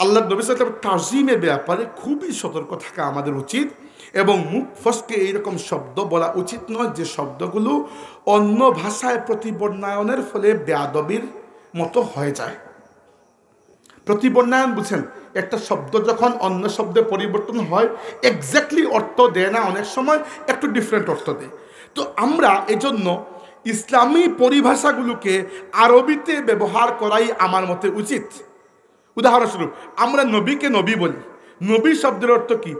আল্লাহ নবী সাল্লাল্লাহু আলাইহি ওয়াসাল্লাম তাজিমের ব্যাপারে খুবই সতর্ক থাকা আমাদের উচিত, এবং মুখ ফসকে এইরকম শব্দ বলা উচিত নয় যে শব্দগুলো অন্য ভাষায় প্রতিবর্ণায়নের ফলে বেয়াদবির মতো হয়ে যায়। প্রতিবর্ণায়ন বুঝেন, একটা শব্দ যখন অন্য শব্দে পরিবর্তন হয় এক্স্যাক্টলি অর্থ দেয় না, অনেক সময় একটু ডিফারেন্ট অর্থ দেয়। তো আমরা এজন্য ইসলামী পরিভাষাগুলোকে আরবিতে ব্যবহার করাই আমার মতে উচিত। উদাহরণস্বরূপ আমরা নবীকে নবী বলি, নবী শব্দের অর্থ কি?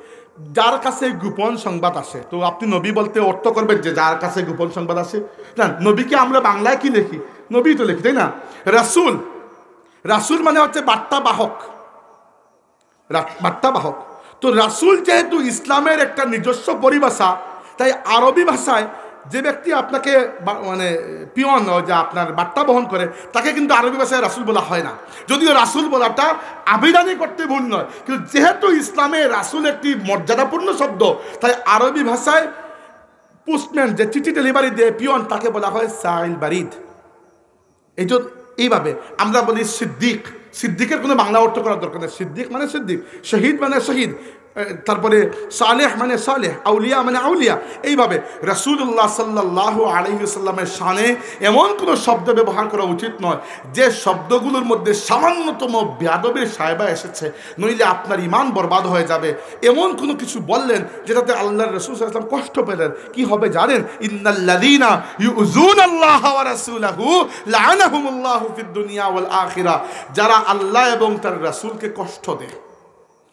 যার কাছে গোপন সংবাদ আসে। তো আপনি নবী বলতে অর্থ করবেন যে যার কাছে গোপন সংবাদ আসে না। নবীকে আমরা বাংলায় কি লিখি? নবী তো লিখি, তাই না? রাসূল, রাসূল মানে হচ্ছে বার্তাবাহক, বার্তাবাহক। তো রাসূল যেহেতু ইসলামের একটা নিজস্ব পরিভাষা, তাই আরবি ভাষায় যে ব্যক্তি আপনাকে মানে পিয়ন যে আপনার বার্তা বহন করে তাকে কিন্তু আরবি ভাষায় রাসূল বলা হয় না, যদিও রাসূল বলাটা আবিধানিক করতে ভুল নয়, কিন্তু যেহেতু ইসলামে রাসূল একটি মর্যাদাপূর্ণ শব্দ, তাই আরবি ভাষায় পোস্টম্যান যে চিঠি ডেলিভারি দেয় পিয়ন, তাকে বলা হয় সাইল বারিদ। এইভাবে আমরা বলি সিদ্দিক, সিদ্দিকের কোনো বাংলা অর্থ করার দরকার নেই। সিদ্দিক মানে সিদ্দিক, শহীদ মানে শহীদ, তারপরে সালেহ মানে সালেহ, আউলিয়া মানে আউলিয়া। এইভাবে রাসূলুল্লাহ সাল্লাল্লাহু আলাইহি ওয়াসাল্লামের শানে এমন কোনো শব্দ ব্যবহার করা উচিত নয় যে শব্দগুলোর মধ্যে সামান্যতম বেয়াদবির সায়বা এসেছে, নইলে আপনার ঈমান বরবাদ হয়ে যাবে। এমন কোনো কিছু বললেন যেটাতে আল্লাহর রাসূল সাল্লাল্লাহু আলাইহি ওয়াসাল্লাম কষ্ট পেলেন, কি হবে জানেন? ইন্নাল্লাযীনা ইউযুনাল্লাহা ওয়া রাসূলাহু লাআনাহুমুল্লাহু ফিদ দুনিয়া ওয়াল আখিরা। যারা আল্লাহ এবং তার রাসূলকে কষ্ট দেয়।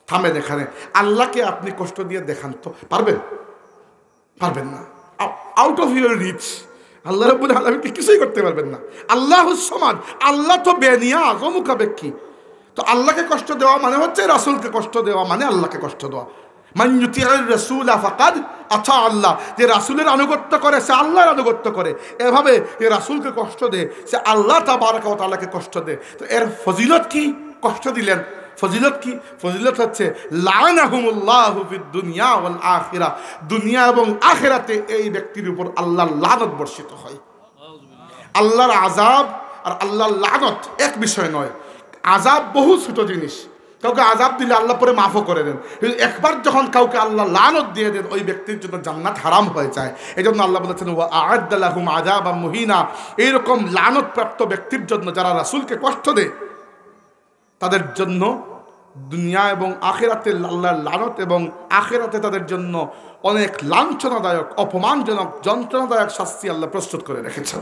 থামেন এখানে। আল্লাহকে আপনি কষ্ট দিয়ে দেখান তো পারবেন? পারবেন না। আউট অফ ইউর রিচ আল্লাহ রাব্বুল আলামিনকে কিছুই করতে পারবেন না। আল্লাহুস সামাদ, আল্লাহ তো বেনিয়াজ, অমুখাপেক্ষী। তো আল্লাহকে কষ্ট দেওয়া মানে হচ্ছে রাসূলকে কষ্ট দেওয়া, মানে আল্লাহকে কষ্ট দেওয়া। মান ইউতিউর রাসূলা ফাকাদ আতা আল্লাহ, যে রাসূলের আনুগত্য করে সে আল্লাহর আনুগত্য করে। এভাবে যে রাসূলকে কষ্ট দেয় সে আল্লাহ তাবারক ওয়া তাআলাকে কষ্ট দেয়। তো এর ফজিলত কি? কষ্ট দিলেন, ফজিলত কি? ফজিলত হচ্ছে লাআনাহুমুল্লাহু ফিদ দুনিয়া ওয়াল আখিরা, দুনিয়া এবং আখিরাতে এই ব্যক্তির উপর আল্লাহর লানত বর্ষিত হয়। আল্লাহর আযাব আর আল্লাহর লানত এক বিষয় নয়। আযাব বহু ছোট জিনিস, কাউকে আযাব দিলে আল্লাহ পরে মাফও করে দেন, কিন্তু একবার যখন কাউকে আল্লাহ লানত দিয়ে দেন ওই ব্যক্তির জন্য জান্নাত হারাম হয়ে যায়। এই জন্য আল্লাহ বলেছেন ওয়া আ'আদ্দা লাহুম আযাবাম মুহিনা। এইরকম লানতপ্রাপ্ত ব্যক্তির জন্য যারা রাসূলকে কষ্ট দেয় তাদের জন্য দুনিয়া এবং আখিরাতে আল্লাহর লানত, এবং আখিরাতে তাদের জন্য অনেক লাঞ্ছনাদায়ক, অপমানজনক, যন্ত্রণাদায়ক শাস্তি আল্লাহ প্রস্তুত করে রেখেছেন।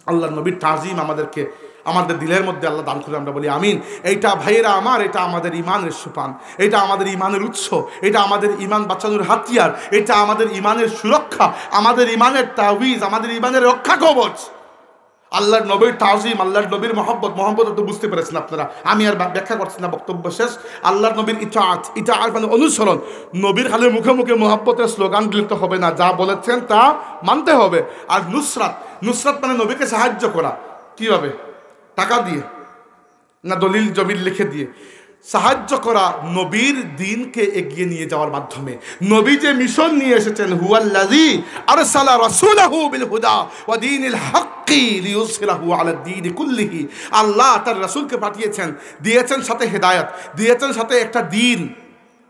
আল্লাহর নবীর তাজিম আমাদেরকে আমাদের দিলের মধ্যে আল্লাহ দান করে, আমরা বলি আমিন। এইটা ভাইয়েরা আমার, এটা আমাদের ইমানের সুপান, এটা আমাদের ইমানের উৎস, এটা আমাদের ইমান বাঁচানোর হাতিয়ার, এটা আমাদের ইমানের সুরক্ষা, আমাদের ইমানের তাওয়িজ, আমাদের ইমানের রক্ষা কবচ। আল্লাহর নবীর তাজিম, আল্লাহর নবীর মহব্বত, মহব্বত তো বুঝতে পেরেছেন আপনারা, আমি আর ব্যাখ্যা করছি না, বক্তব্য শেষ। আল্লাহর নবীর ইতাআত, ইতাআত মানে অনুসরণ। নবীর খালি মুখে মুখে মহব্বতের স্লোগান দিলে তো হবে না, যা বলেছেন তা মানতে হবে। আর নুসরাত, নুসরাত মানে নবীকে সাহায্য করা। কীভাবে? টাকা দিয়ে না দলিল জমির লিখে দিয়ে? সাহায্য করা নবীর দ্বীনকে এগিয়ে নিয়ে যাওয়ার মাধ্যমে। নবী যে মিশন নিয়ে এসেছেন, হুয়াল্লাযী আরসালা রাসূলাহু বিল হুদা ওয়া দীনিল হাক্কি লিইয়ুযহিরাহু আলাদ দীনি কুল্লিহি। আল্লাহ তার রাসূলকে পাঠিয়েছেন, দিয়েছেন সাথে হেদায়েত, দিয়েছেন সাথে একটা দ্বীন,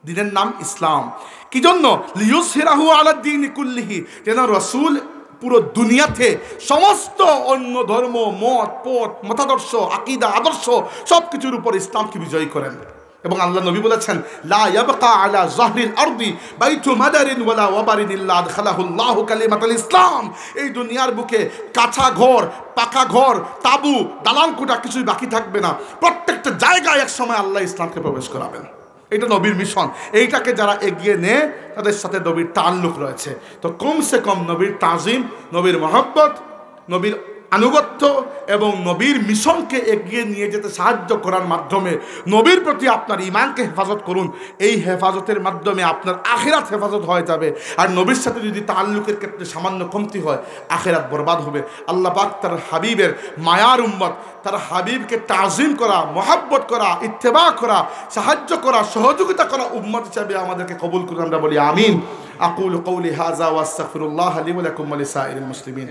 দ্বীনের নাম ইসলাম। কি জন্য? লিইয়ুযহিরাহু আলাদ দীনি কুল্লিহি, যেন রাসূল পুরো দুনিয়াতে সমস্ত অন্য ধর্ম, মত, পথ, মতাদর্শ, আকীদা, আদর্শ সব কিছুর উপর ইসলামকে বিজয়ী করেন। এবং আল্লাহ নবী বলেছেন লা ইয়াবকা আলা যাহরিল আরদি বাইতু মাদারিন ওয়ালা ওয়াবারিন ইল্লা আদখালাহুল্লাহু কালিমাতাল ইসলাম। এই দুনিয়ার বুকে কাঁচা ঘর, পাকা ঘর, তাবু, দালানকোঠা কিছুই বাকি থাকবে না। প্রত্যেকটা জায়গায় এক সময় আল্লাহ ইসলামকে প্রবেশ করাবেন। এটা নবীর মিশন। এইটাকে যারা এগিয়ে নেয় তাদের সাথে নবীর তাল্লুক রয়েছে। তো কমসে কম নবীর তাজিম, নবীর মহব্বত, নবীর আনুগত্য এবং নবীর মিশনকে এগিয়ে নিয়ে যেতে সাহায্য করার মাধ্যমে নবীর প্রতি আপনার ঈমানকে হেফাজত করুন। এই হেফাজতের মাধ্যমে আপনার আখিরাত হেফাজত হয়ে যাবে। আর নবীর সাথে যদি তাল্লুকের ক্ষেত্রে সামান্য কমতি হয়, আখিরাত বরবাদ হবে। আল্লাহ পাক তার হাবিবের মায়ার উম্মত, তার হাবিবকে তাজিম করা, মহাব্বত করা, ইত্তেবা করা, সাহায্য করা, সহযোগিতা করা উম্মত হিসাবে আমাদেরকে কবুল করুন। আমরা বলি আমিন। আকুলু কওলি হাযা ওয়া আস্তাগফিরুল্লাহ লি ওয়া লাকুম ওয়া লিসাইরিল মুসলিমিন।